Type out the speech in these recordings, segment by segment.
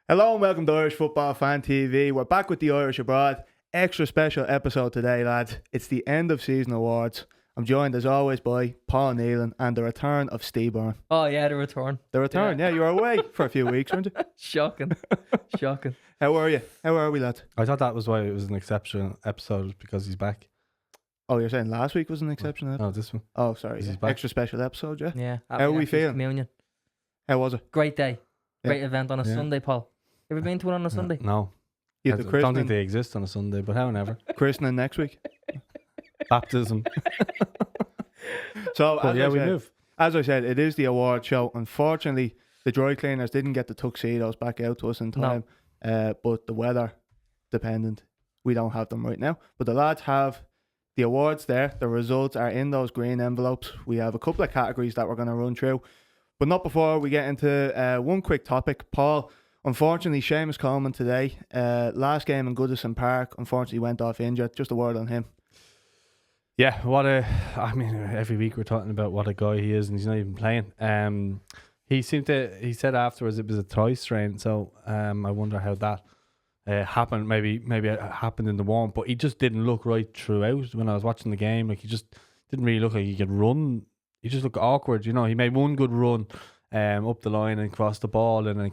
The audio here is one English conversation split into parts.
Hello and welcome to Irish Football Fan TV. We're back with the Irish Abroad. Extra special episode today, lads. It's the end of season awards. I'm joined as always by Paul Nealon and the return of Steve Byrne. Oh yeah, the return. The return, yeah. You were away for a few weeks, weren't you? Shocking. Shocking. How are you? How are we, lads? I thought that was why it was an exceptional episode, because he's back. Oh, you're saying last week was an exceptional episode? No, this one. Oh, sorry. Is he Yeah. back? Extra special episode, yeah. Yeah. How are we after feeling? Communion. How was it? Great day. Great Yeah. event on a Yeah. Sunday, Paul. Ever been to one on a Sunday? No. You I had the don't think christening, they exist on a Sunday, but however. christening next week. Baptism. So, But yeah, we move. as I said, it is the award show. Unfortunately, the dry cleaners didn't get the tuxedos back out to us in time. But the weather dependent, we don't have them right now. But the lads have the awards there. The results are in those green envelopes. We have a couple of categories that we're going to run through. But not before we get into one quick topic. Paul, unfortunately, Seamus Coleman today, last game in Goodison Park, unfortunately went off injured. Just a word on him. Yeah, every week we're talking about what a guy he is, and he's not even playing. He said afterwards it was a thigh strain, so I wonder how that happened. Maybe it happened in the warm, but he just didn't look right throughout when I was watching the game. Like, he just didn't really look like he could run. He just looked awkward, you know. He made one good run up the line and crossed the ball, and then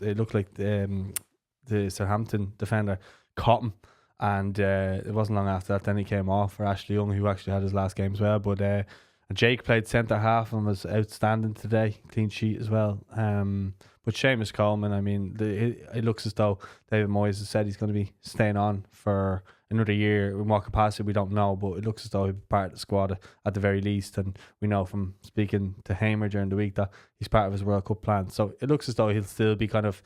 it looked like the Southampton defender caught him. And it wasn't long after that then he came off for Ashley Young, who actually had his last game as well. But Jake played centre half and was outstanding today, clean sheet as well. But Seamus Coleman, I mean, it looks as though David Moyes has said he's going to be staying on for another year. In what capacity we don't know, but it looks as though he'll be part of the squad at the very least. And we know from speaking to Hamer during the week that he's part of his World Cup plan. So it looks as though he'll still be kind of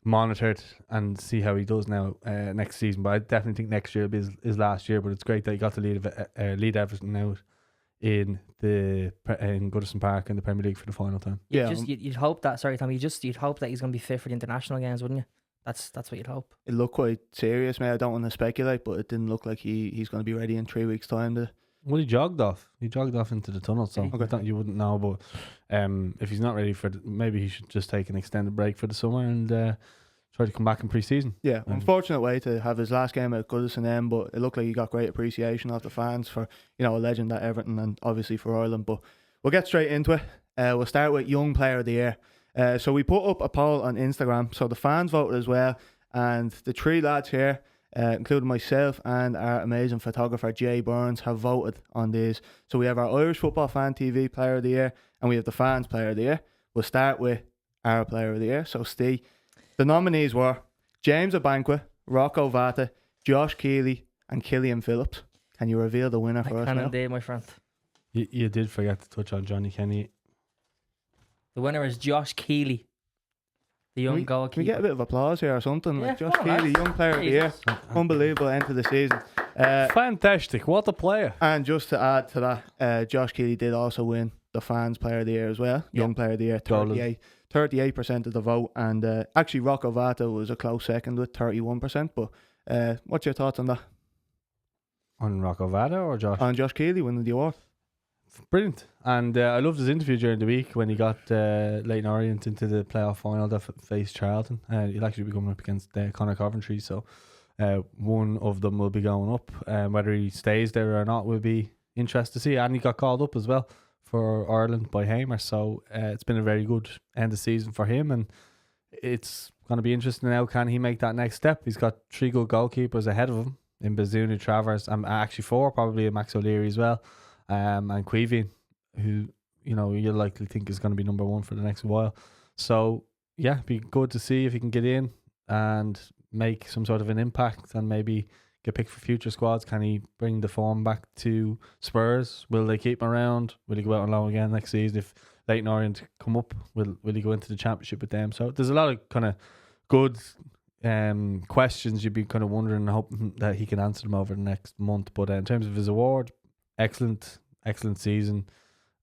monitored and see how he does now next season. But I definitely think next year will be his last year. But it's great that he got to lead Everton out in Goodison Park in the Premier League for the final time. Yeah, You'd hope that. Sorry, Tommy. You'd hope that he's going to be fit for the international games, wouldn't you? That's what you'd hope. it looked quite serious, mate. I don't want to speculate, but it didn't look like he's going to be ready in 3 weeks' time. Well, he jogged off. He jogged off into the tunnel, so Okay. you wouldn't know. But if he's not ready maybe he should just take an extended break for the summer and try to come back in pre-season. Yeah, unfortunate way to have his last game at Goodison end, but it looked like he got great appreciation off the fans for, a legend at Everton and obviously for Ireland. But we'll get straight into it. We'll start with Young Player of the Year. So we put up a poll on Instagram, so the fans voted as well, and the three lads here, including myself and our amazing photographer Jay Burns, have voted on these. So we have our Irish Football Fan TV Player of the Year, and we have the Fans Player of the Year. We'll start with our Player of the Year. So Steve, the nominees were James Abankwah, Rocco Vata, Josh Keeley and Killian Phillips. Can you reveal the winner for us I can now? indeed, my friend. You did forget to touch on Johnny Kenny. The winner is Josh Keeley, the young goalkeeper. Can we get a bit of applause here or something? Yeah, Like Josh come on, Keeley, lads. Young Player of the Year. Unbelievable end to the season. Fantastic. What a player. And just to add to that, Josh Keeley did also win the Fans Player of the Year as well. Yeah. Young Player of the Year, 38% of the vote. And actually, Rocco Vata was a close second with 31%. But what's your thoughts on that? On Rocco Vata or Josh? On Josh Keeley winning the award? Brilliant. And I loved his interview during the week when he got Leighton Orient into the playoff final that faced Charlton. He'll actually be coming up against Conor Coventry, so one of them will be going up. Whether he stays there or not will be interesting to see. And he got called up as well for Ireland by Hamer, so it's been a very good end of season for him, and it's going to be interesting now. Can he make that next step? He's got 3 good goalkeepers ahead of him in Bazunu, Travers, and actually 4 probably in Max O'Leary as well. And Queeveen, who you'll likely think is going to be number 1 for the next while. So yeah, be good to see if he can get in and make some sort of an impact and maybe get picked for future squads. Can he bring the form back to Spurs? Will they keep him around? Will he go out on loan again next season? If Leighton Orient come up, will he go into the championship with them? So there's a lot of kind of good questions you'd be kind of wondering and hoping that he can answer them over the next month. But in terms of his award, excellent season,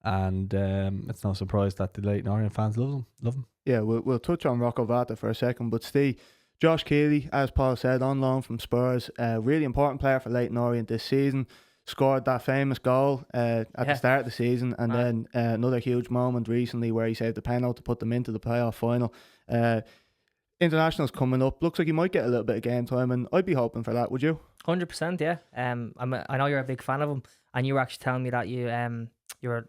and it's no surprise that the Leighton Orient fans love him. Yeah, we'll touch on Rocco Vata for a second, but Steve, Josh Keeley, as Paul said, on loan from Spurs, a really important player for Leighton Orient this season. Scored that famous goal at the start of the season, and then another huge moment recently where he saved the penalty to put them into the playoff final. Internationals coming up. Looks like he might get a little bit of game time, and I'd be hoping for that. Would you? 100%, yeah. I know you're a big fan of him, and you were actually telling me that you were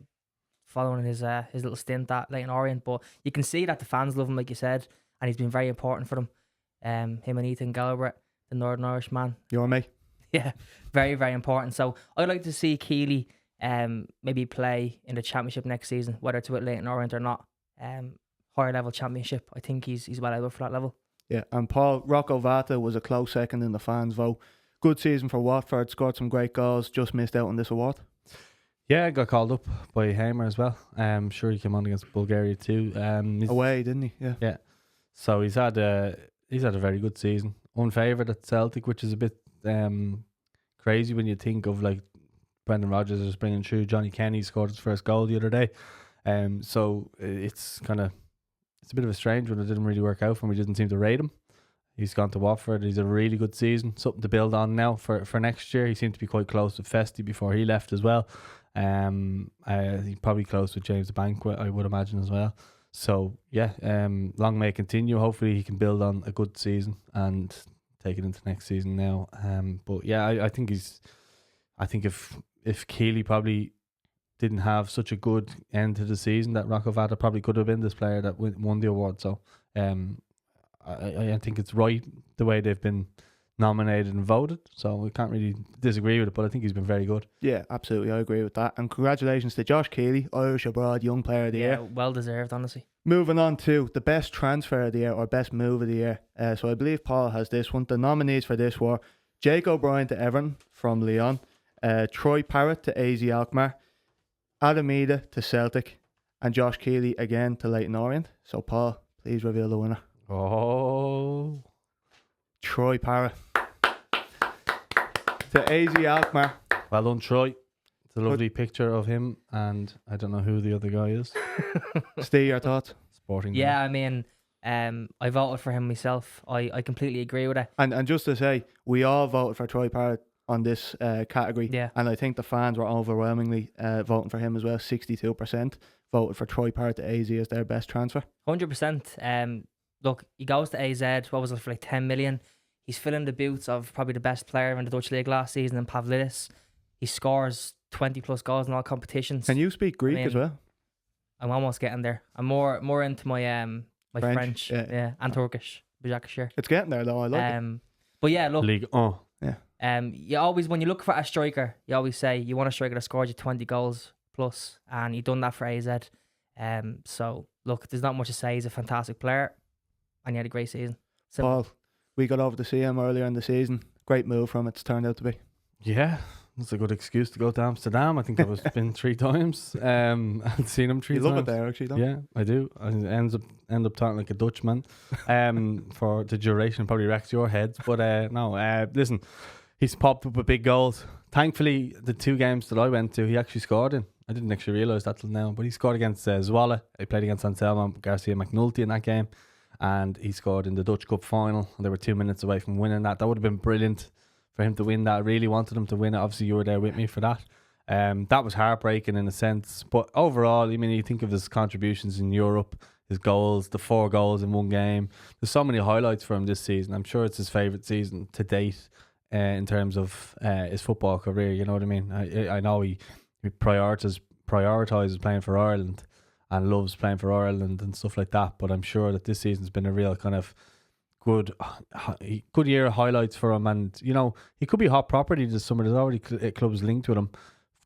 following his little stint at Leyton Orient, but you can see that the fans love him, like you said, and he's been very important for them. Him and Ethan Galbraith, the Northern Irish man. You're me. Yeah, very, very important. So I'd like to see Keeley maybe play in the championship next season, whether it's with Leyton Orient or not. Higher level championship. I think he's well able for that level. Yeah, and Paul, Rocco Vata was a close second in the fans' vote. Good season for Watford, scored some great goals, just missed out on this award. Yeah, got called up by Hamer as well. Sure he came on against Bulgaria too. Away, didn't he? Yeah. Yeah. So he's had a very good season. Unfavoured at Celtic, which is a bit crazy when you think of like Brendan Rodgers is bringing through. Johnny Kenny scored his first goal the other day. So it's a bit of a strange one. It didn't really work out for him. We didn't seem to rate him. He's gone to Watford. He's a really good season. Something to build on now for next year. He seemed to be quite close with Festi before he left as well. He's probably close with James Banquet, I would imagine, as well. So yeah, long may it continue. Hopefully he can build on a good season and take it into next season now. But yeah, I think if Keeley probably didn't have such a good end to the season, that Rocco Vata probably could have been this player that won the award. So I think it's right the way they've been nominated and voted, so we can't really disagree with it, but I think he's been very good. Yeah, absolutely, I agree with that. And congratulations to Josh Keeley, Irish abroad Young Player of the Year. Well deserved, honestly. Moving on to the best transfer of the year or best move of the year. So I believe Paul has this one. The nominees for this were Jake O'Brien to Everton from Lyon, Troy Parrott to AZ Alkmaar, Adam Ida to Celtic, and Josh Keeley again to Leyton Orient. So Paul, please reveal the winner. Oh, Troy Parrott to AZ Alkmaar. Well done, Troy. It's a lovely picture of him, and I don't know who the other guy is. Steve, your thoughts? Sporting. Yeah, I mean, I voted for him myself. I completely agree with it. And just to say, we all voted for Troy Parrott on this category. Yeah. And I think the fans were overwhelmingly voting for him as well. 62% voted for Troy Parrott to AZ as their best transfer. 100%. Look, he goes to AZ, what was it, for like 10 million. He's filling the boots of probably the best player in the Dutch League last season in Pavlidis. He scores 20 plus goals in all competitions. Can you speak Greek as well? I'm almost getting there. I'm more into my my French, yeah. And Turkish. It's getting there though, I like it. But yeah, look. League 1. Yeah. You always, when you look for a striker, you always say you want a striker that scores you 20 goals plus, and he done that for AZ. So look, there's not much to say. He's a fantastic player, and he had a great season. Paul, we got over to see him earlier in the season. Great move from it's turned out to be. Yeah, that's a good excuse to go to Amsterdam. I think I was been 3 times. I've seen him 3 times. You love it there, actually, don't you? Yeah, I do. I end up talking like a Dutchman for the duration. Probably wrecks your heads. But no, listen, he's popped up with big goals. Thankfully, the 2 games that I went to, he actually scored in. I didn't actually realise that till now. But he scored against Zwolle. He played against Anselmo Garcia McNulty in that game. And he scored in the Dutch Cup final. They were 2 minutes away from winning that. That would have been brilliant for him to win that. I really wanted him to win it. Obviously, you were there with me for that. That was heartbreaking in a sense. But overall, I mean, you think of his contributions in Europe, his goals, the 4 goals in one game. There's so many highlights for him this season. I'm sure it's his favourite season to date in terms of his football career. You know what I mean? I know he prioritises playing for Ireland and loves playing for Ireland and stuff like that. But I'm sure that this season's been a real kind of good year of highlights for him. And, you know, he could be hot property this summer. There's already clubs linked with him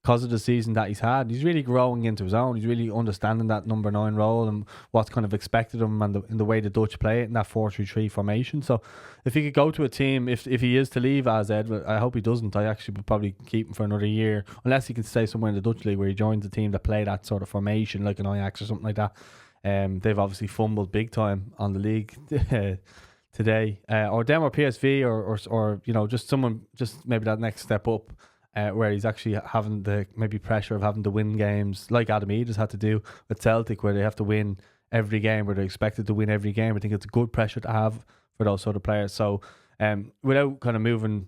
because of the season that he's had. He's really growing into his own. He's really understanding that number 9 role and what's kind of expected of him and in the way the Dutch play it in that 4-3-3 formation. So if he could go to a team, if he is to leave AZ, I hope he doesn't. I actually would probably keep him for another year, unless he can stay somewhere in the Dutch league where he joins a team that play that sort of formation, like an Ajax or something like that. They've obviously fumbled big time on the league today, or them or PSV or you know, just someone, just maybe that next step up. Where he's actually having the maybe pressure of having to win games like Adam Eades had to do with Celtic, where they have to win every game, where they're expected to win every game. I think it's a good pressure to have for those sort of players. So without kind of moving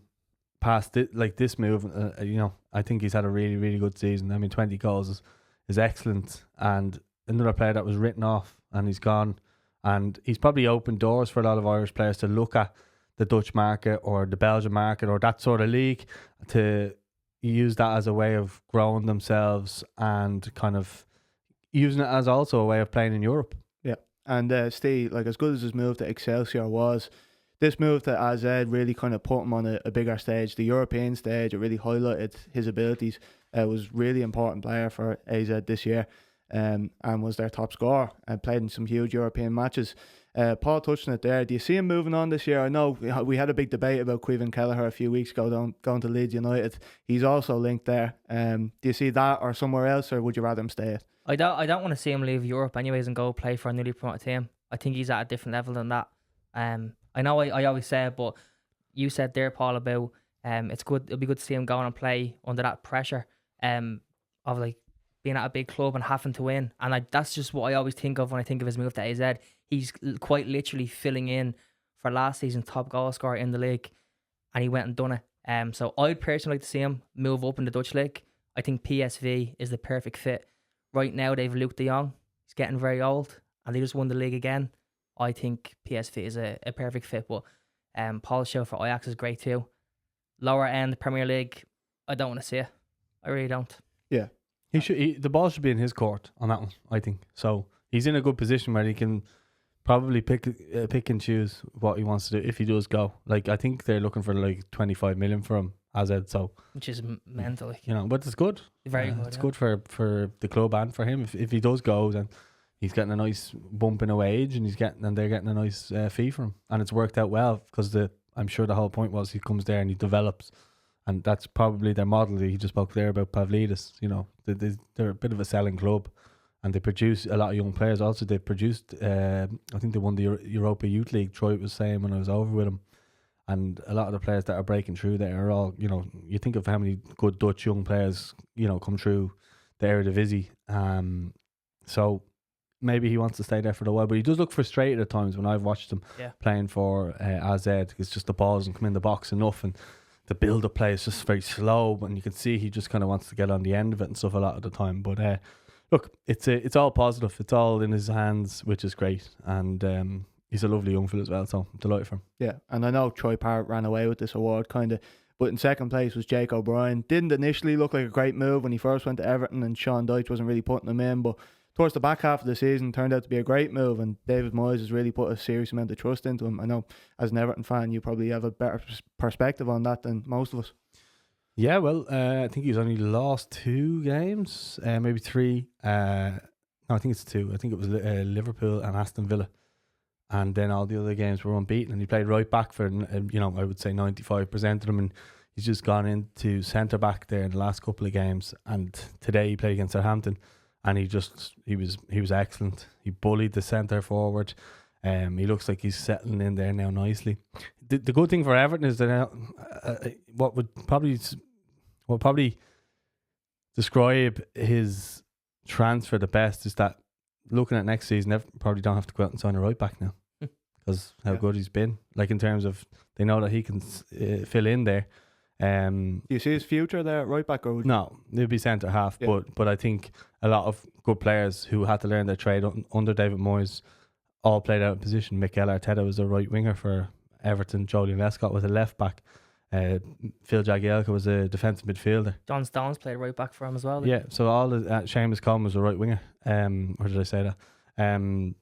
past it, like this move, you know, I think he's had a really, really good season. I mean, 20 goals is excellent. And another player that was written off and he's gone And he's probably opened doors for a lot of Irish players to look at the Dutch market or the Belgian market or that sort of league, to use that as a way of growing themselves and kind of using it as also a way of playing in Europe. Yeah. And Steve, like, as good as his move to Excelsior was, this move to AZ really kind of put him on a bigger stage, the European stage. It really highlighted his abilities. Was really important player for AZ this year, and was their top scorer and played in some huge European matches. Paul touched on it there. Do you see him moving on this year? I know we had a big debate about Caoimhin Kelleher a few weeks ago going to Leeds United. He's also linked there. Do you see that or somewhere else, or would you rather him stay? I don't want to see him leave Europe anyways and go play for a newly promoted team. I think he's at a different level than that. I know I always say it, but you said there, Paul, about it's good. It'll be good to see him go on and play under that pressure of like being at a big club and having to win. And that's just what I always think of when I think of his move to AZ. He's quite literally filling in for last season's top goal scorer in the league, and he went and done it. So I'd personally like to see him move up in the Dutch league. I think PSV is the perfect fit. Right now they've Luke de Jong. He's getting very old, and they just won the league again. I think PSV is a perfect fit, but Paul's show for Ajax is great too. Lower end Premier League, I don't want to see it. I really don't. Yeah. The ball should be in his court on that one, I think. So he's in a good position where he can probably pick and choose what he wants to do if he does go. Like, I think they're looking for like 25 million for him, AZ. So, which is mental, like, you know, but it's good. Very good. It's good for the club and for him if he does go, then he's getting a nice bump in a wage, and they're getting a nice fee for him, and it's worked out well because I'm sure the whole point was he comes there and he develops. And that's probably their model. He just spoke there about Pavlidis. You know, they're a bit of a selling club, and they produce a lot of young players. Also, they produced, I think they won the Europa Youth League. Troy was saying when I was over with him, and a lot of the players that are breaking through there are all, you know, you think of how many good Dutch young players, you know, come through the Eredivisie. So maybe he wants to stay there for a while, but he does look frustrated at times when I've watched him playing for AZ. It's just the ball doesn't come in the box enough, and the build-up play is just very slow, and you can see he just kind of wants to get on the end of it and stuff a lot of the time. But look, it's all positive. It's all in his hands, which is great. And he's a lovely young fella as well, so I'm delighted for him. Yeah, and I know Troy Parrott ran away with this award, kind of. But in second place was Jake O'Brien. Didn't initially look like a great move when he first went to Everton, and Sean Dyche wasn't really putting him in. But towards the back half of the season, turned out to be a great move, and David Moyes has really put a serious amount of trust into him. I know, as an Everton fan, you probably have a better perspective on that than most of us. Yeah, well, I think he's only lost 2 games, maybe 3. No, I think it's 2. I think it was Liverpool and Aston Villa, and then all the other games were unbeaten. And he played right back for, you know, I would say 95% of them, and he's just gone into centre back there in the last couple of games. And today he played against Southampton. And he was excellent. He bullied the centre forward. He looks like he's settling in there now nicely. The good thing for Everton is that what would probably describe his transfer the best is that looking at next season, they probably don't have to go out and sign a right back now because how good he's been. Like, in terms of, they know that he can fill in there. Do you see his future there at right back? Or no, he'll be centre half. Yeah. But I think a lot of good players who had to learn their trade under David Moyes all played out of position. Mikel Arteta was a right winger for Everton. Joleon Lescott was a left back. Phil Jagielka was a defensive midfielder. John Stones played right back for him as well. Yeah, so all the Seamus Coleman was a right winger. Or did I say that?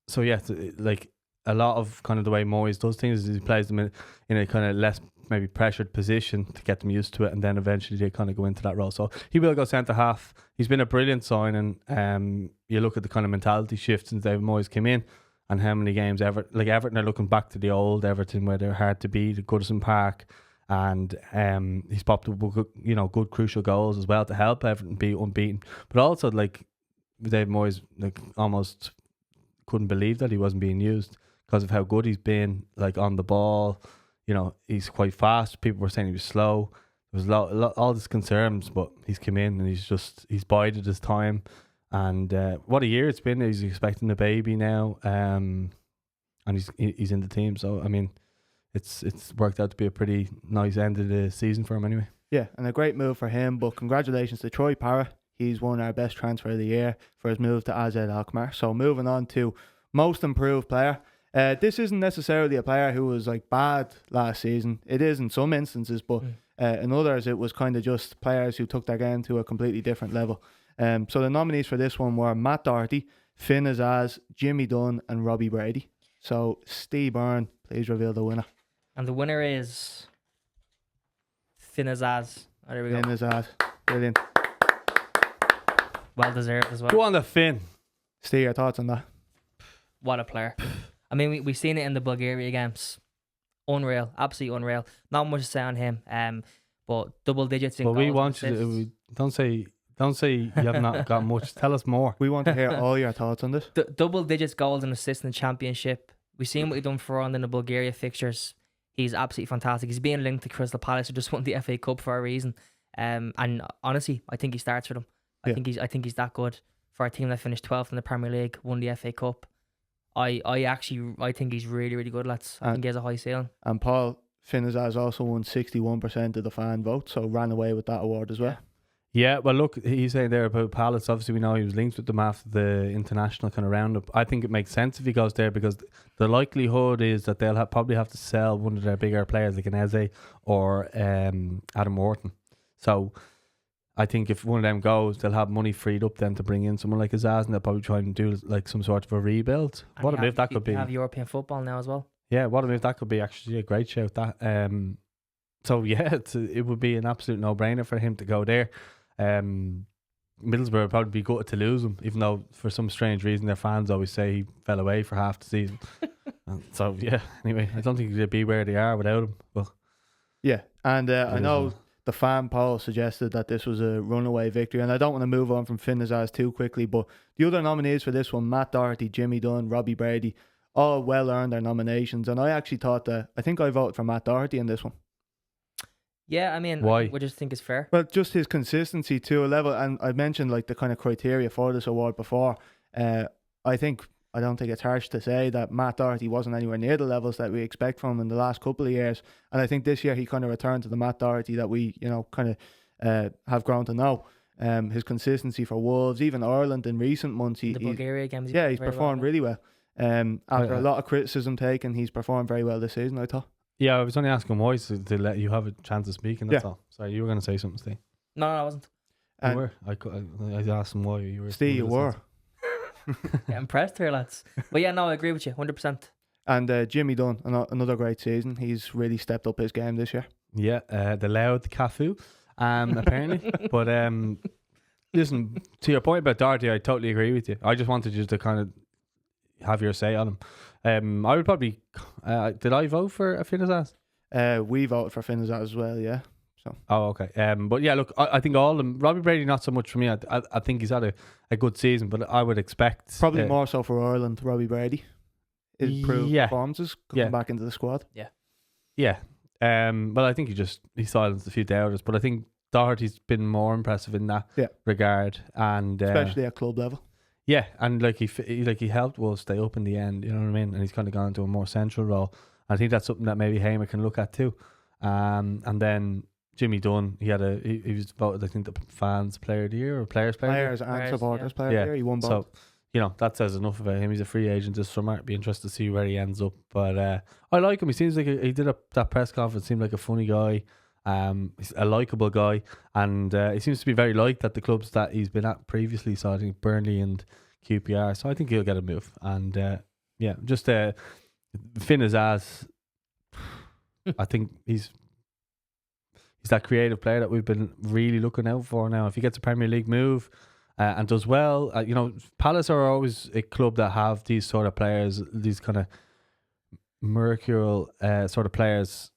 So yeah, like a lot of kind of the way Moyes does things is he plays them in a kind of less maybe pressured position to get them used to it, and then eventually they kind of go into that role. So he will go centre half. He's been a brilliant signing. You look at the kind of mentality shift since David Moyes came in, and how many games Everton are looking back to the old Everton where they're hard to beat at Goodison Park, and he's popped up with, you know, good crucial goals as well to help Everton be unbeaten. But also, like, David Moyes, like, almost couldn't believe that he wasn't being used because of how good he's been, like, on the ball. You know, he's quite fast. People were saying he was slow. There was all these concerns, but he's come in and he's bided his time. And what a year it's been. He's expecting a baby now, and he's in the team. So I mean, it's worked out to be a pretty nice end of the season for him anyway. Yeah, and a great move for him. But congratulations to Troy Parrott. He's won our best transfer of the year for his move to AZ Alkmaar. So moving on to most improved player. This isn't necessarily a player who was like bad last season. It is in some instances, but in others it was kind of just players who took their game to a completely different level. So the nominees for this one were Matt Doherty, Finn Azaz, Jimmy Dunn and Robbie Brady. So Steve Byrne, please reveal the winner. And the winner is Finn Azaz. Oh, there we go. Finn Azaz. Brilliant. Well deserved as well. Go on the Finn. Steve, your thoughts on that? What a player. I mean, we've seen it in the Bulgaria games. Unreal. Absolutely unreal. Not much to say on him. But double digits in Well, goals we and want you assists. to... Don't say you have not got much. Tell us more. We want to hear all your thoughts on this. Double digits goals and assists in the championship. We've seen what he's done for Ireland in the Bulgaria fixtures. He's absolutely fantastic. He's being linked to Crystal Palace, who just won the FA Cup for a reason. And honestly, I think he starts for them. I think he's that good for a team that finished 12th in the Premier League, won the FA Cup. I think he's really, really good, lads. I think he has a high ceiling. And Paul, Finn Azaz also won 61% of the fan vote, so ran away with that award as well. Yeah, well, look, he's saying there about Palace. Obviously, we know he was linked with them after the international kind of roundup. I think it makes sense if he goes there because the likelihood is that they'll probably have to sell one of their bigger players like an Eze or Adam Wharton. So I think if one of them goes, they'll have money freed up then to bring in someone like Azaz, and they'll probably try and do like some sort of a rebuild. And What a move that could be. Have European football now as well. Yeah, what a move that could be. Actually, a great shout that. So yeah, it would be an absolute no-brainer for him to go there. Middlesbrough would probably be gutted to lose him, even though for some strange reason their fans always say he fell away for half the season. So yeah, anyway, I don't think they'd be where they are without him. Well, yeah, and I know the fan poll suggested that this was a runaway victory, and I don't want to move on from Finn Azaz too quickly, but the other nominees for this one, Matt Doherty, Jimmy Dunn, Robbie Brady, all well earned their nominations, and I actually thought that I think I voted for Matt Doherty in this one. Yeah, I mean, Why? we just think it's fair. Well, just his consistency to a level, and I mentioned like the kind of criteria for this award before. I don't think it's harsh to say that Matt Doherty wasn't anywhere near the levels that we expect from him in the last couple of years, and I think this year he kind of returned to the Matt Doherty that we kind of have grown to know. His consistency for Wolves, even Ireland in recent months, The Bulgaria games. he's performed really well. After a lot of criticism taken, he's performed very well this season, I thought. yeah, I was only asking why to let you have a chance of speaking. That's all. Sorry, you were going to say something, Steve. No, I wasn't. You were. I asked him why you were. Steve, you were. Get impressed here, lads. But yeah, no, I agree with you, 100%. And Jimmy Dunn, another great season. He's really stepped up his game this year. Yeah, the loud Cafu, apparently. But listen, to your point about Doherty, I totally agree with you. I just wanted you to kind of have your say on him. I would probably. Did I vote for Finn Azaz? We voted for Finn Azaz as well, yeah. So. Oh, okay. But yeah, look, I think all of them. Robbie Brady, not so much for me. I think he's had a good season, but I would expect probably more so for Ireland. Robbie Brady, improved performances coming back into the squad. Yeah. Well, I think he silenced a few doubters, but I think Doherty's been more impressive in that regard, and especially at club level. Yeah, and like he helped Wolves stay up in the end. You know what I mean? And he's kind of gone into a more central role. I think that's something that maybe Hamer can look at too. And then Jimmy Dunn, he was voted, I think, the fans player of the year or players and supporters player of the year. He won both. So that says enough about him. He's a free agent this summer. It'd be interesting to see where he ends up. But I like him. He seems like he did that press conference. Seemed like a funny guy. He's a likable guy, and he seems to be very liked at the clubs that he's been at previously. So I think Burnley and QPR. So I think he'll get a move. And just Finn Azaz. I think he's that creative player that we've been really looking out for now. If he gets a Premier League move and does well, Palace are always a club that have these sort of players, these kind of mercurial sort of players.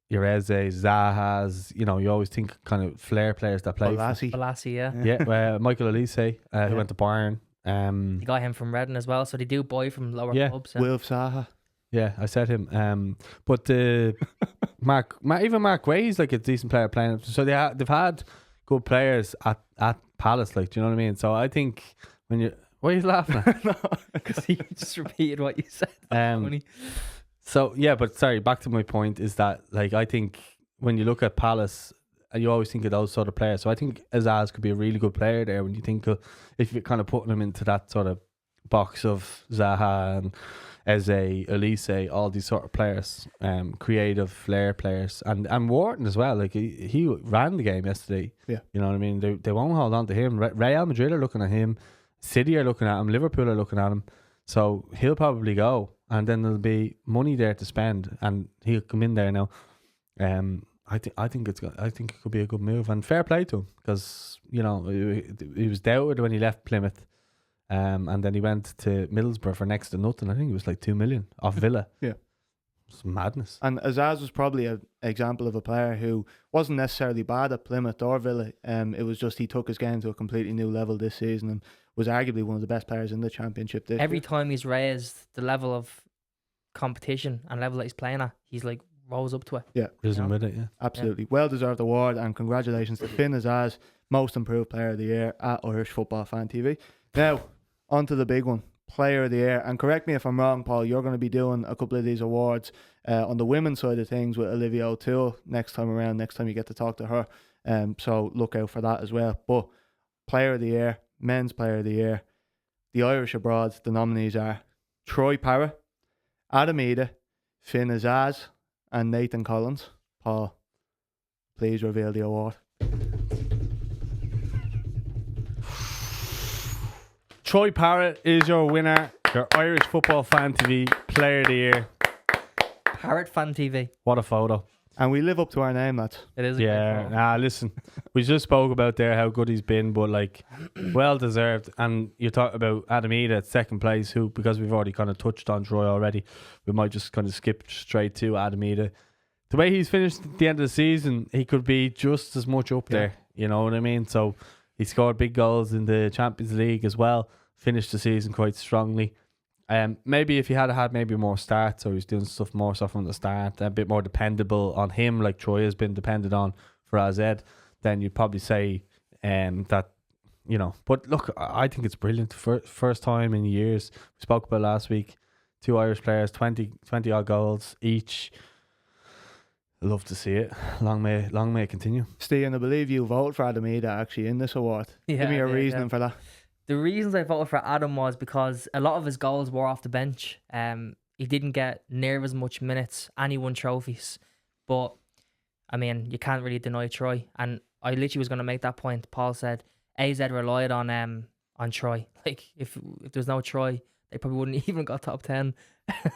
Your Eze, Zahas, you always think kind of flair players that play. Balassi, yeah. Yeah, Michael Elise, who went to Bayern. You got him from Reading as well, so they do buy from lower clubs. Wilf Zaha. Yeah, I said him. But Mark Guay's like a decent player playing. So they've had good players at Palace, like, do you know what I mean? So I think when you, why are you laughing at? Because he just repeated what you said. Funny. So yeah, but sorry, back to my point is that, like, I think when you look at Palace, you always think of those sort of players. So I think Azaz could be a really good player there when you think of, if you're kind of putting him into that sort of box of Zaha and Eze, Elise, all these sort of players, creative flair players, and Wharton as well. Like he ran the game yesterday. Yeah, you know what I mean. They won't hold on to him. Real Madrid are looking at him. City are looking at him. Liverpool are looking at him. So he'll probably go, and then there'll be money there to spend, and he'll come in there now. I think it could be a good move, and fair play to him, because he was doubted when he left Plymouth, and then he went to Middlesbrough for next to nothing. I think it was like 2 million off Villa. Yeah, it's madness. And Azaz was probably an example of a player who wasn't necessarily bad at Plymouth or Villa. It was just he took his game to a completely new level this season and was arguably one of the best players in the Championship this Every year. time he's raised the level of competition and level that he's playing at, he's like rose up to it. Yeah, risen with it. Yeah, absolutely. Well deserved award, and congratulations to Finn Azaz, Most Improved Player of the Year at Irish Football Fan TV. Now, on to the big one, Player of the Year. And correct me if I'm wrong, Paul, you're going to be doing a couple of these awards on the women's side of things with Olivia O'Toole next time you get to talk to her. So look out for that as well. But Player of the Year, Men's Player of the Year, the Irish abroad, the nominees are Troy Parrott, Adam Ida, Finn Azaz, and Nathan Collins. Paul, please reveal the award. Troy Parrott is your winner, your Irish Football Fan TV Player of the Year. Parrott Fan TV. What a photo. And we live up to our name, lads. It is. Listen, we just spoke about there how good he's been, but like, well deserved. And you talk about Adam Ida at second place, who, because we've already kind of touched on Troy already, we might just kind of skip straight to Adam Ida. The way he's finished at the end of the season, he could be just as much up there. You know what I mean? So he scored big goals in the Champions League as well. Finished the season quite strongly. Maybe if he had had maybe more starts, or he's doing more stuff from the start, a bit more dependable on him, like Troy has been dependent on for AZ, then you'd probably say that, you know. But look, I think it's brilliant. First time in years. We spoke about last week. 2 Irish players, 20 odd goals each. Love to see it. Long may it continue. Steve, and I believe you voted for Adam Ida actually in this award. Give me your reasoning for that. The reasons I voted for Adam was because a lot of his goals were off the bench. He didn't get near as much minutes, and he won trophies. But I mean, you can't really deny Troy. And I literally was going to make that point. Paul said AZ relied on Troy. Like if there's no Troy, they probably wouldn't even got top 10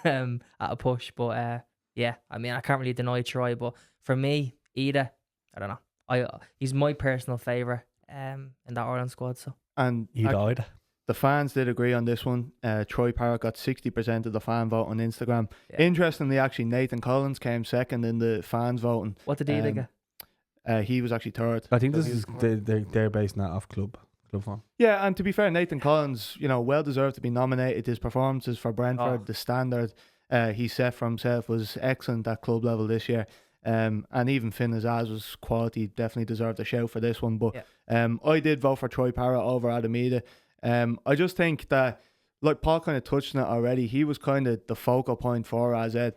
at a push. But yeah, I mean, I can't really deny Troy. But for me, Ida, I don't know. He's my personal favourite in that Ireland squad. So. And he died. The fans did agree on this one. Troy Parrott got 60% of the fan vote on Instagram. Yeah. Interestingly, actually, Nathan Collins came second in the fans voting. What did he get? He was actually third. I think they're basing that off club form. Yeah, and to be fair, Nathan Collins, well deserved to be nominated. His performances for Brentford, the standard he set for himself was excellent at club level this year. And even Finn Azaz was quality, definitely deserved a shout for this one. But I did vote for Troy Parrott over Adam Ida. I just think that, like Paul kind of touched on it already, he was kind of the focal point for AZ,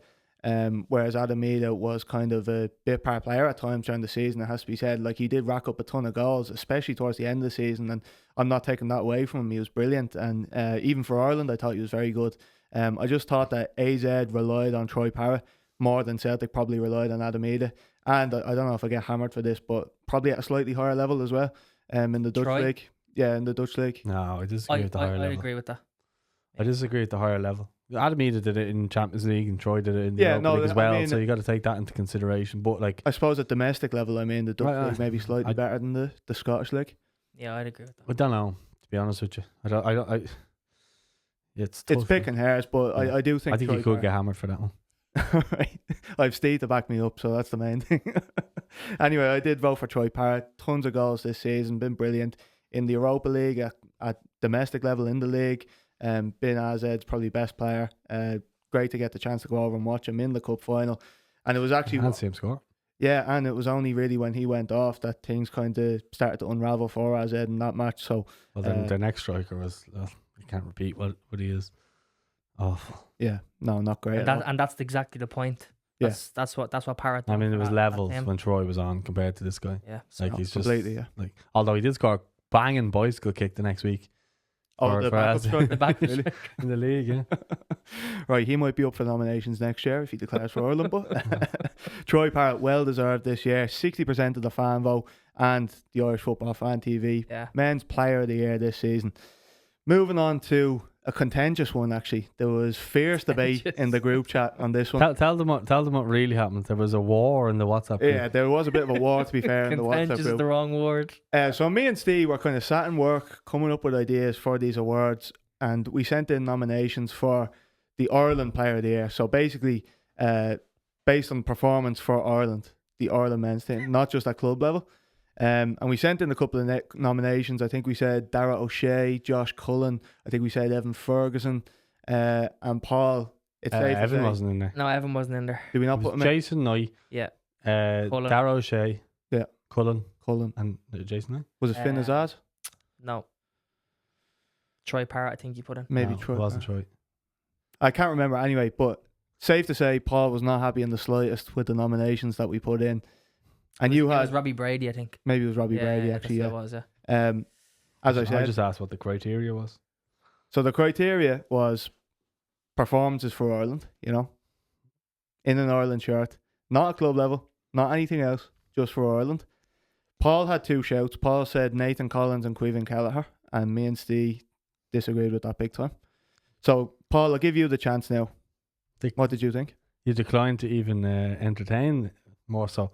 whereas Adam Ida was kind of a bit part player at times during the season, it has to be said. Like, he did rack up a ton of goals, especially towards the end of the season, and I'm not taking that away from him. He was brilliant, and even for Ireland I thought he was very good. I just thought that AZ relied on Troy Parrott more than Celtic probably relied on Adam Ida. And I don't know if I get hammered for this, but probably at a slightly higher level as well in the Dutch league. Yeah, in the Dutch league. No, I disagree with the higher level. I agree with that. I disagree with the higher level. Adam Ida did it in Champions League, and Troy did it in the Europa League as well, so you got to take that into consideration. But like, I suppose at domestic level, I mean, the Dutch league maybe slightly better than the Scottish league. Yeah, I'd agree with that. I don't know, to be honest with you. It's picking hairs, but I do think you could get hammered for that one. Right. I've Steve to back me up, so that's the main thing. Anyway, I did vote for Troy Parrott. Tons of goals this season, been brilliant in the Europa League, at domestic level in the league. Been AZ's probably best player. Great to get the chance to go over and watch him in the cup final. And it was actually I see him score. Yeah, and it was only really when he went off that things kind of started to unravel for AZ in that match. So then their next striker was I can't repeat what he is. Awful. Yeah, no, not great. And that's exactly the point. That's what Parrott. I mean, it was levels when Troy was on compared to this guy. Yeah, like he's completely. Just like, although he did score a banging bicycle kick the next week. Oh, the backup striker. The backup Really? In the league, yeah. Right, he might be up for nominations next year if he declares for Ireland. But Troy Parrott, well deserved this year. 60% of the fan vote and the Irish Football Fan TV. Yeah. Men's Player of the Year this season. Moving on to a contentious one, actually. There was fierce debate in the group chat on this one. Tell them what really happened. There was a war in the WhatsApp group. Yeah, there was a bit of a war, to be fair, in the WhatsApp Contentious is group. the wrong word. So me and Steve were kind of sat in work coming up with ideas for these awards, and we sent in nominations for the Ireland Player of the Year. So basically, based on performance for Ireland, the Ireland men's team, not just at club level. And we sent in a couple of nominations. I think we said Dara O'Shea, Josh Cullen. I think we said Evan Ferguson, and Paul. It's safe to Evan say. wasn't in there. No, Evan wasn't in there. Did we It not was put him in? Jason Knight, Yeah. Dara O'Shea, Yeah. Cullen, Cullen. and Jason Knight. Was it Finn Azad? No. Troy Parrott, I think you put in. Maybe No, Troy. it wasn't Troy. I can't remember anyway, but safe to say Paul was not happy in the slightest with the nominations that we put in. And you It had was Robbie Brady, I think. maybe it was Robbie Brady actually. It Yeah. was, yeah. As I said, I just asked what the criteria was. so the criteria was performances for Ireland. You know, in an Ireland shirt, not at club level, not anything else, just for Ireland. Paul had two shouts. Paul said Nathan Collins and Caoimhin Kelleher, and me and Steve disagreed with that big time. So Paul, I'll give you the chance now. What did you think? You declined to even entertain more so.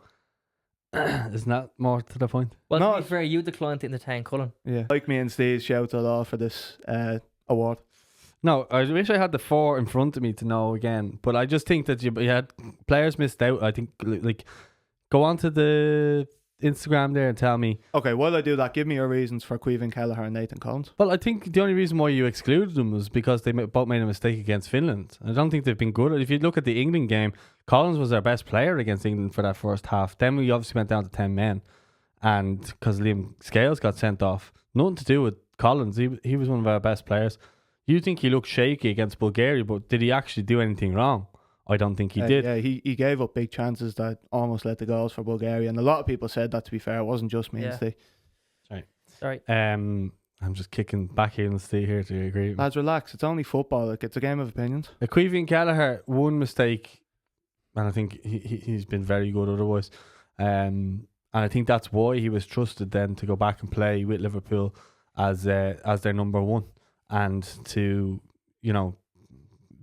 Isn't that more to the point? Well, No, to be fair, you declined to entertain Cullen. Yeah, like me and Steve shouted at all for this award. No, I wish I had the four in front of me to know again. But I just think that you had players missed out. I think, like, go onto the Instagram there and tell me. Okay, while I do that, give me your reasons for Caoimhin Kelleher and Nathan Collins. Well, I think the only reason why you excluded them was because they both made a mistake against Finland. I don't think they've been good. If you look at the England game, Collins was our best player against England for that first half. Then we obviously went down to 10 men. And because Liam Scales got sent off, nothing to do with Collins. He was one of our best players. You think he looked shaky against Bulgaria, but did he actually do anything wrong? I don't think he did. Yeah, he gave up big chances that almost led to goals for Bulgaria. And a lot of people said that, to be fair. It wasn't just me and Steve. Sorry. I'm just kicking back here and stay here to agree. Lads, relax. It's only football. Like, it's a game of opinions. Caoimhin Kelleher, one mistake, and I think he's been very good otherwise. And I think that's why he was trusted then to go back and play with Liverpool as their number one. And to, you know,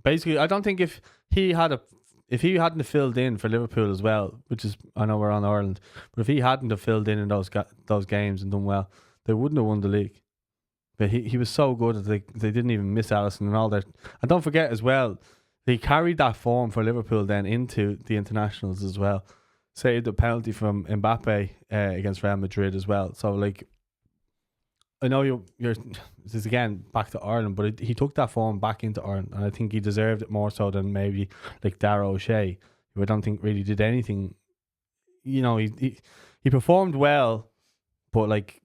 basically, I don't think if he hadn't filled in for Liverpool as well, which is, I know we're on Ireland, but if he hadn't have filled in those games and done well, they wouldn't have won the league. But he was so good that they didn't even miss Alisson and all that. And don't forget as well, he carried that form for Liverpool then into the internationals as well. Saved the penalty from Mbappe against Real Madrid as well. So, like, I know you're this is again back to Ireland, but he took that form back into Ireland, and I think he deserved it more so than maybe like Dara O'Shea, who I don't think really did anything. You know, he performed well, but like,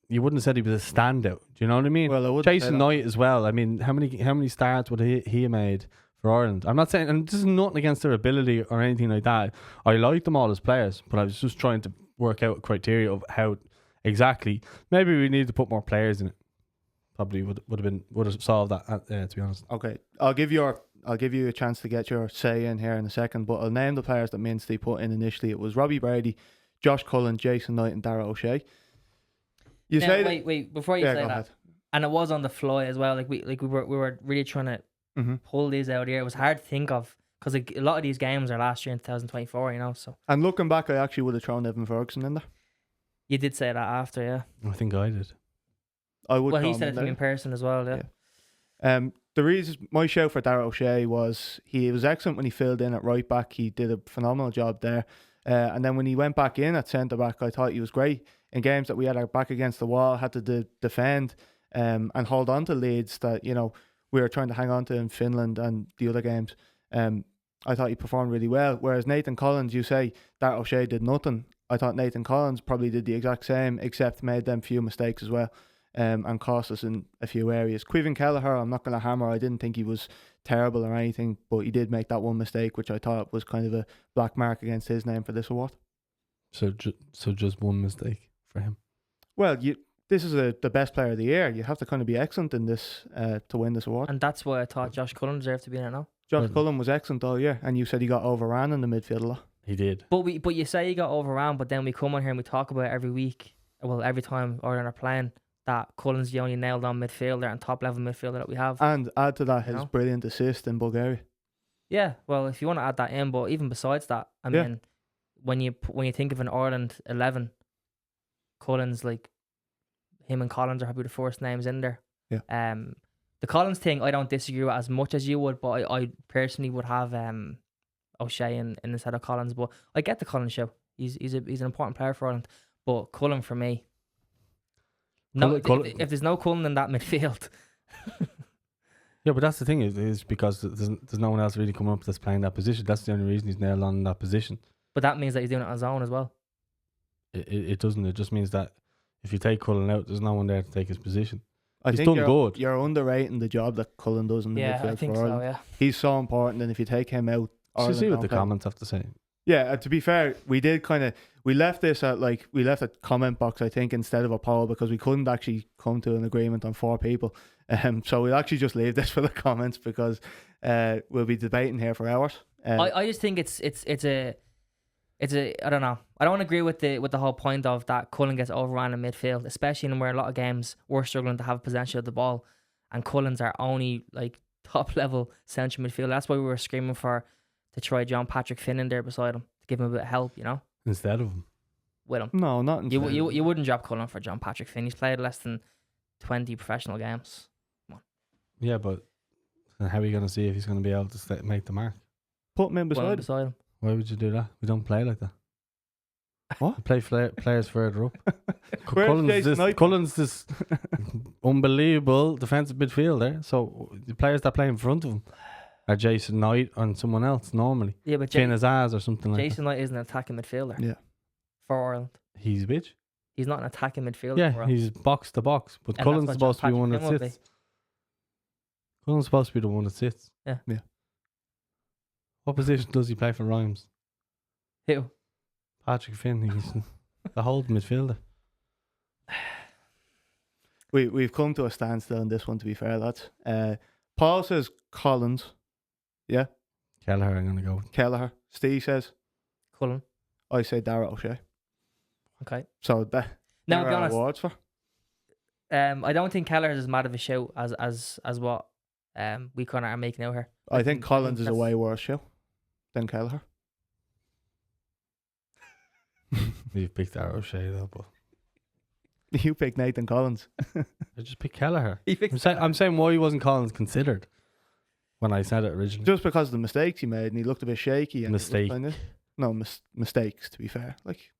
you wouldn't have said he was a standout. Do you know what I mean? Well, I would Jason Knight as well. I mean, how many starts would he have made for Ireland? I'm not saying, and this is nothing against their ability or anything like that. I like them all as players, but I was just trying to work out a criteria of how exactly. Maybe we need to put more players in it. Probably would have solved that. To be honest. Okay, I'll give you a chance to get your say in here in a second, but I'll name the players that Minstey put in initially. It was Robbie Brady, Josh Cullen, Jason Knight, and Dara O'Shea. You Now, say wait, before you say that, ahead. and it was on the fly as well. We were really trying to pull these out here. It was hard to think of because a lot of these games are last year in 2024. You know, so And looking back, I actually would have thrown Evan Ferguson in there. you did say that after, yeah. I think I did. I would. Well, he throw him said in it to me there. in person as well, yeah. The reason my shout for Dara O'Shea was he was excellent when he filled in at right back. He did a phenomenal job there. And then when he went back in at centre back, I thought he was great in games that we had our back against the wall, had to defend and hold on to leads that, you know, we were trying to hang on to in Finland and the other games. I thought he performed really well. Whereas Nathan Collins, you say Dara O'Shea did nothing. I thought Nathan Collins probably did the exact same, except made them few mistakes as well. And cost us in a few areas. Caoimhin Kelleher, I'm not going to hammer. I didn't think he was terrible or anything, but he did make that one mistake, which I thought was kind of a black mark against his name for this award. So just one mistake for him. Well, this is the best player of the year. You have to kind of be excellent in this to win this award. And that's why I thought Josh Cullen deserved to be in it now. Josh Cullen was excellent all year, and you said he got overran in the midfield a lot. He did. But you say he got overran, but then we come on here and we talk about it every week. Well, every time Ireland are playing, that Cullen's the only nailed on midfielder and top level midfielder that we have. And add to that his know? brilliant assist in Bulgaria. Yeah, well, if you want to add that in, but even besides that, I mean, when you think of an Ireland 11, Cullen's like, him and Collins are probably the first names in there. Yeah. The Collins thing, I don't disagree with as much as you would, but I personally would have O'Shea in instead of Collins. But I get the Collins show. He's an important player for Ireland. But Cullen for me, if there's no Cullen in that midfield. Yeah, but that's the thing is because there's no one else really coming up that's playing that position. That's the only reason he's nailed on that position. But that means that he's doing it on his own as well. It doesn't. It just means that if you take Cullen out, there's no one there to take his position. He's done good. You're underrating the job that Cullen does in the midfield I think for Ireland. so, yeah. He's so important, and if you take him out, Ireland See what don't the play. comments have to say. Yeah, to be fair, we left this at a comment box, I think, instead of a poll because we couldn't actually come to an agreement on 4 people. So we'll actually just leave this for the comments because we'll be debating here for hours. I just think it's a I don't know. I don't agree with the whole point of that Cullen gets overrun in midfield, especially in where a lot of games we're struggling to have possession of the ball, and Cullen's our only like top level central midfielder. That's why we were screaming to try John Patrick Finn in there beside him to give him a bit of help, you know. Instead of him. With him. No, not instead. You wouldn't drop Cullen for John Patrick Finn. He's played less than 20 professional games. Come on. Yeah, but how are you going to see if he's going to be able to make the mark? Put him in beside him. him. Why would you do that? We don't play like that. What? We play players further up. Where's Cullen's this unbelievable defensive midfielder. So the players that play in front of him are Jason Knight and someone else normally. Yeah, but Finn Azaz or something like Jason Knight is an attacking midfielder. Yeah. For Ireland. that. He's a bitch. He's not an attacking midfielder. for Yeah, Ireland. he's box to box. But And Cullen's that's what supposed to be John one that Patrick Finn would sits. Cullen's supposed to be the one that sits. Yeah. Yeah. What position does he play for Rhymes? Who? Patrick Finn. He's the holding midfielder. We've come to a standstill in this one, to be fair, lads. Paul says Collins. Yeah. Kelleher, I'm going to go. Kelleher. Steve says, Cullen. I say Darragh O'Shea. Okay. So that Now, to there be are honest, awards for. I don't think Keller is as mad of a show as what we kind of are making out here. I think Collins is a that's- way worse show than Kelleher. You've picked Darragh O'Shea though, but You picked Nathan Collins. I just picked Kelleher. He picked I'm saying why wasn't Collins considered when I said it originally. Just because of the mistakes he made, and he looked a bit shaky. And it was Mistake. kind of- no, mistakes, to be fair. Like,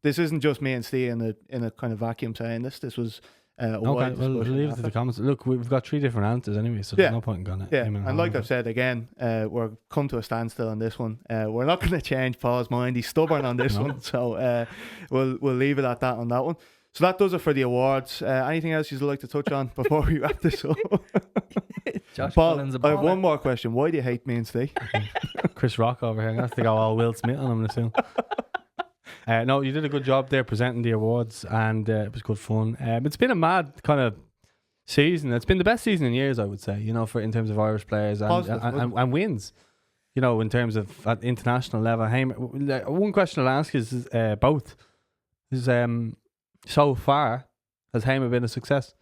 this isn't just me and Steve in a kind of vacuum saying this. This was a Okay, wide well, discussion leave it to after. the comments. Look, we've got 3 different answers anyway, so there's Yeah. no point in going Yeah, aiming and like hard. I've said again, we're come to a standstill on this one. We're not going to change Paul's mind. He's stubborn on this No. one, so we'll leave it at that on that one. So that does it for the awards. Anything else you'd like to touch on before we wrap this up? Josh Paul, Cullen's a I have baller. one more question. Why do you hate me and Steve? Chris Rock over here. I'm going to have to go all Will Smith on him soon. No, you did a good job there presenting the awards, and it was good fun. It's been a mad kind of season. It's been the best season in years, I would say, you know, for in terms of Irish players and Positive, and wins, you know, in terms of at international level. Hey, one question I'll ask is both. Is so far, has Hamer been a success?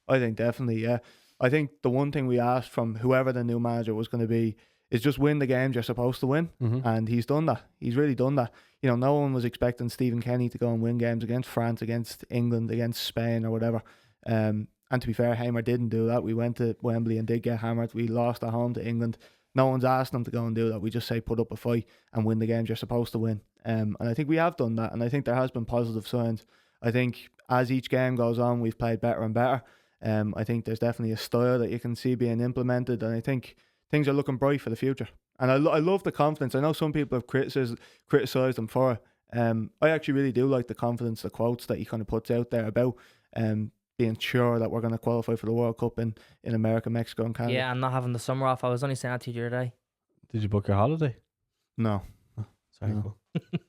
I think definitely, yeah. I think the one thing we asked from whoever the new manager was going to be is just win the games you're supposed to win. Mm-hmm. And he's done that. He's really done that. You know, no one was expecting Stephen Kenny to go and win games against France, against England, against Spain or whatever. And to be fair, Hamer didn't do that. We went to Wembley and did get hammered. We lost at home to England. No one's asked them to go and do that. We just say put up a fight and win the games you're supposed to win. And I think we have done that. And I think there has been positive signs. I think as each game goes on, we've played better and better. I think there's definitely a style that you can see being implemented, and I think things are looking bright for the future. And I love the confidence. I know some people have criticised him for it. I actually really do like the confidence, the quotes that he kind of puts out there about being sure that we're going to qualify for the World Cup in America, Mexico and Canada. Yeah, and not having the summer off. I was only saying that to you the other day. Did you book your holiday? No. Sorry. No. Cool.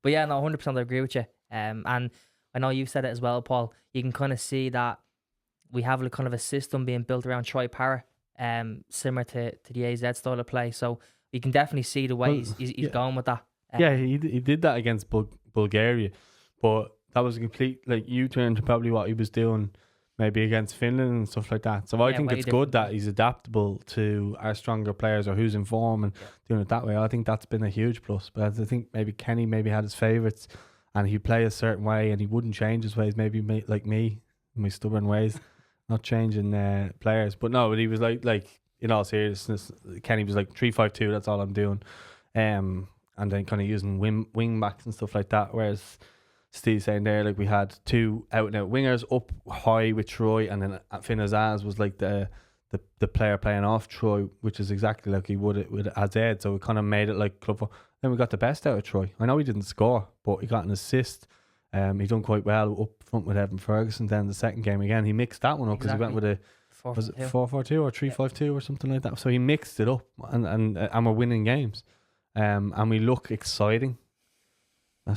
But yeah, no, 100% I agree with you. And I know you've said it as well, Paul. You can kind of see that we have kind of a system being built around Troy Parrott, similar to the AZ style of play. So you can definitely see the way he's going with that. Yeah, he did that against Bulgaria, but that was a complete U-turn to probably what he was doing maybe against Finland and stuff like that. So I think it's good that he's adaptable to our stronger players or who's in form and doing it that way. I think that's been a huge plus. But I think maybe Kenny had his favourites and he'd play a certain way and he wouldn't change his ways, maybe like me, my stubborn ways, not changing players. But no, but he was like in all seriousness, Kenny was like 3-5-2, that's all I'm doing. And then kind of using wing backs and stuff like that. Whereas Steve's saying there, like we had two out and out wingers up high with Troy, and then Finn Azaz was like the player playing off Troy, which is exactly like he would with AZ. So it kind of made it like club. Then we got the best out of Troy. I know he didn't score, but he got an assist. He done quite well up front with Evan Ferguson. Then the second game again, he mixed that one up because he went with a 4-4-2 or 3-5-2 or something like that. So he mixed it up, and we're winning games, and we look exciting.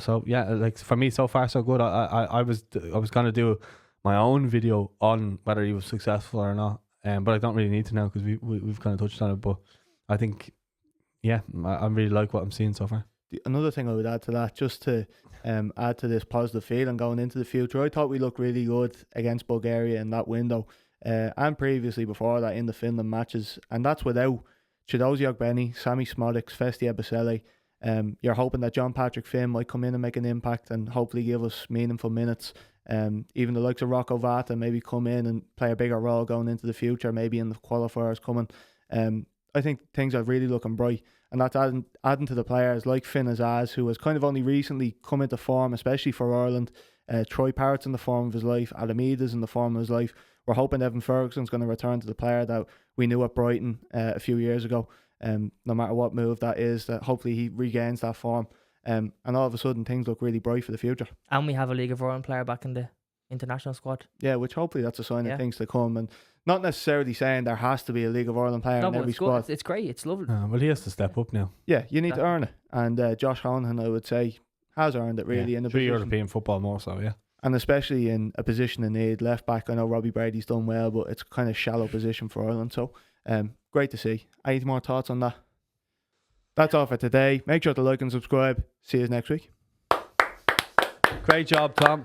So yeah, like for me, so far so good. I was gonna do my own video on whether he was successful or not, but I don't really need to now because we've kind of touched on it. But I think, yeah, I really like what I'm seeing so far. Another thing I would add to that, just to add to this positive feeling going into the future, I thought we looked really good against Bulgaria in that window, and previously before that in the Finland matches, and that's without Chidozie Ogbeni, Sami Smodic, Festi Ebisele. You're hoping that John Patrick Finn might come in and make an impact and hopefully give us meaningful minutes. Even the likes of Rocco Vata maybe come in and play a bigger role going into the future, maybe in the qualifiers coming. I think things are really looking bright, and that's adding to the players like Finn Azaz, who has kind of only recently come into form, especially for Ireland. Troy Parrott's in the form of his life. Adamida's in the form of his life. We're hoping Evan Ferguson's going to return to the player that we knew at Brighton a few years ago. No matter what move that is, that hopefully he regains that form, and all of a sudden things look really bright for the future. And we have a League of Ireland player back in the international squad. Yeah, which hopefully that's a sign of things to come, and not necessarily saying there has to be a League of Ireland player in every squad. It's great, it's lovely. Well, he has to step up now. Yeah, you need to earn it, and Josh Honahan, I would say, has earned it really in the position. European football more so, yeah. And especially in a position in need, left back. I know Robbie Brady's done well, but it's kind of shallow position for Ireland. So, great to see. Any more thoughts on that? That's all for today. Make sure to like and subscribe. See you next week. Great job, Tom.